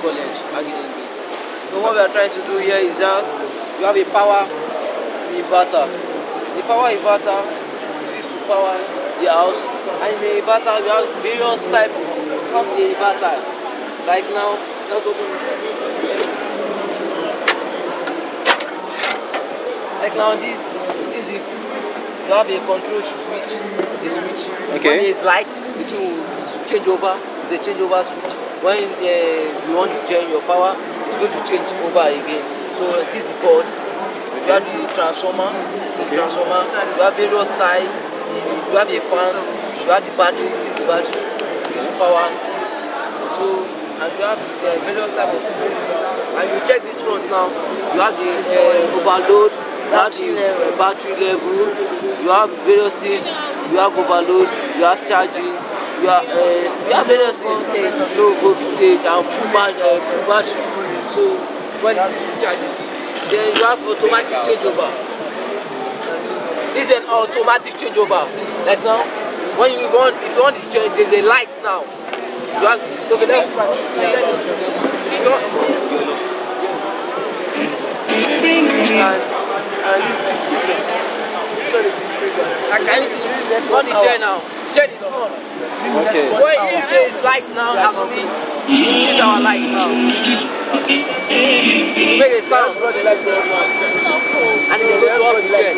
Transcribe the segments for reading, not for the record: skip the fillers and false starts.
college, Agidingbi. So what we are trying to do here is that you have a power inverter. The power inverter is used to power the house, and in the inverter you have various types of the inverter. Like now, let's open this. Like now, this is you have a control switch, a switch. Okay. When there is light, it will change over. It's a changeover switch. When you want to change your power, it's going to change over again. So this is the board. You have the transformer. You have various types. You have a fan. You have the battery. This is the battery. This power. This. So and you have various types of things in it. And you check this front now. You have the overload. You have the battery level. You have various things. You have overload. You have charging. You have various things. Low voltage and full battery. So when this is charging, then you have automatic changeover. This is an automatic changeover. Like now, when you want, if you want to change, there's a light now. You have okay. Let's on the chair now. Chair is on. Okay. When there is light now, has to be. This is our light now. Make a sound. And it's going to off the chair.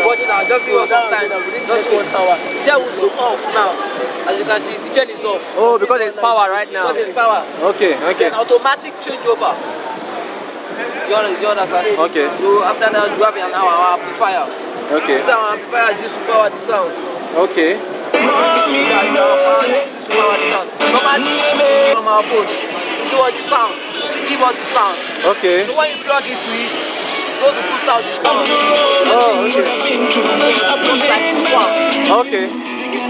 Watch now. Just give us some time. Just 1 hour. The chair will zoom off now. As you can see, the chair is off. Oh, because there's power right now. Because there's power. Okay. It's an automatic changeover. You understand? Okay. So after that, you have our amplifier. Okay. This our amplifier is used to power the sound. Okay. Normally from our phone, give us the sound. Okay. So when you plug into it, it's going to boost out the sound. Oh, okay. Just like Okay.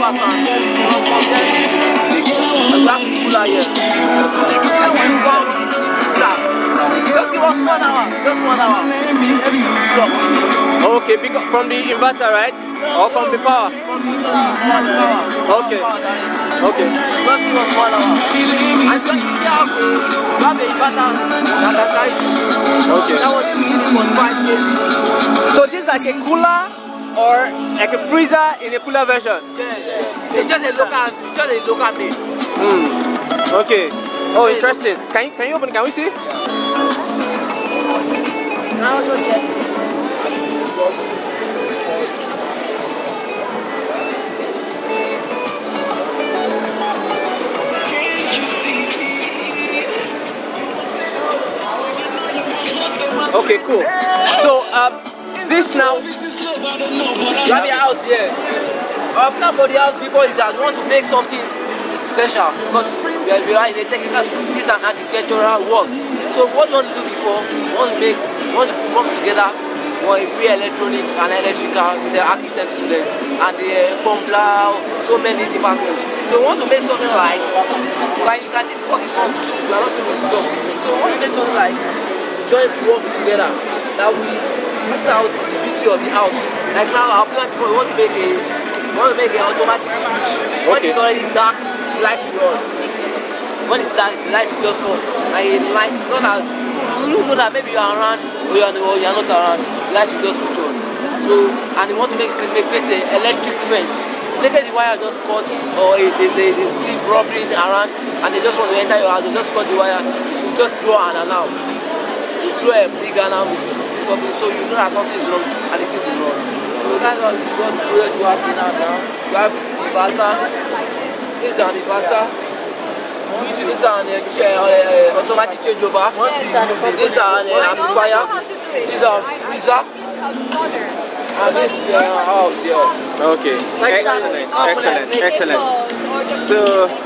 sound. You have the cooler here. Just give us 1 hour. Just 1 hour. Okay, because from the inverter, right? Or from the power? Okay. Okay. Just give us 1 hour. And so you see how you have a inverter that can carry this. Okay. That one is for 5 kg. So this is like a cooler or like a freezer in a cooler version? Yes. It's just a local made. Okay. Oh, interesting. Can you open? Can we see? I also check. Okay, cool. So this now. You have your house here. Our plan for the house before is that we want to make something special because we are in a technical school. This is an architectural work. So what we want to do before, we want to come together, we electronics and electrical with the architect students and the Pompla, so many departments. So we want to make something like, you can see the work is not true, we are not true with the job. So we want to make something like joint work together that we boost out the beauty of the house. Like now our plan before, we want to make an automatic switch. When it's already dark, the light will on. When it's dark, the light will just on. And a light, not that you know that maybe you are around or you are not around, the light will just switch on. So, and we want to create an electric fence. Maybe the wire just cut or there's a thief robbery around and they just want to enter your house, they just cut the wire, it will just blow an alarm. It will blow a big alarm, it will disturb you, so you know that something is wrong and it will be wrong. So that's what the project you have now. You have inverter, this is an inverter, this is an automatic changeover, this is an amplifier, this is a freezer, and this is the house here. Okay, excellent. So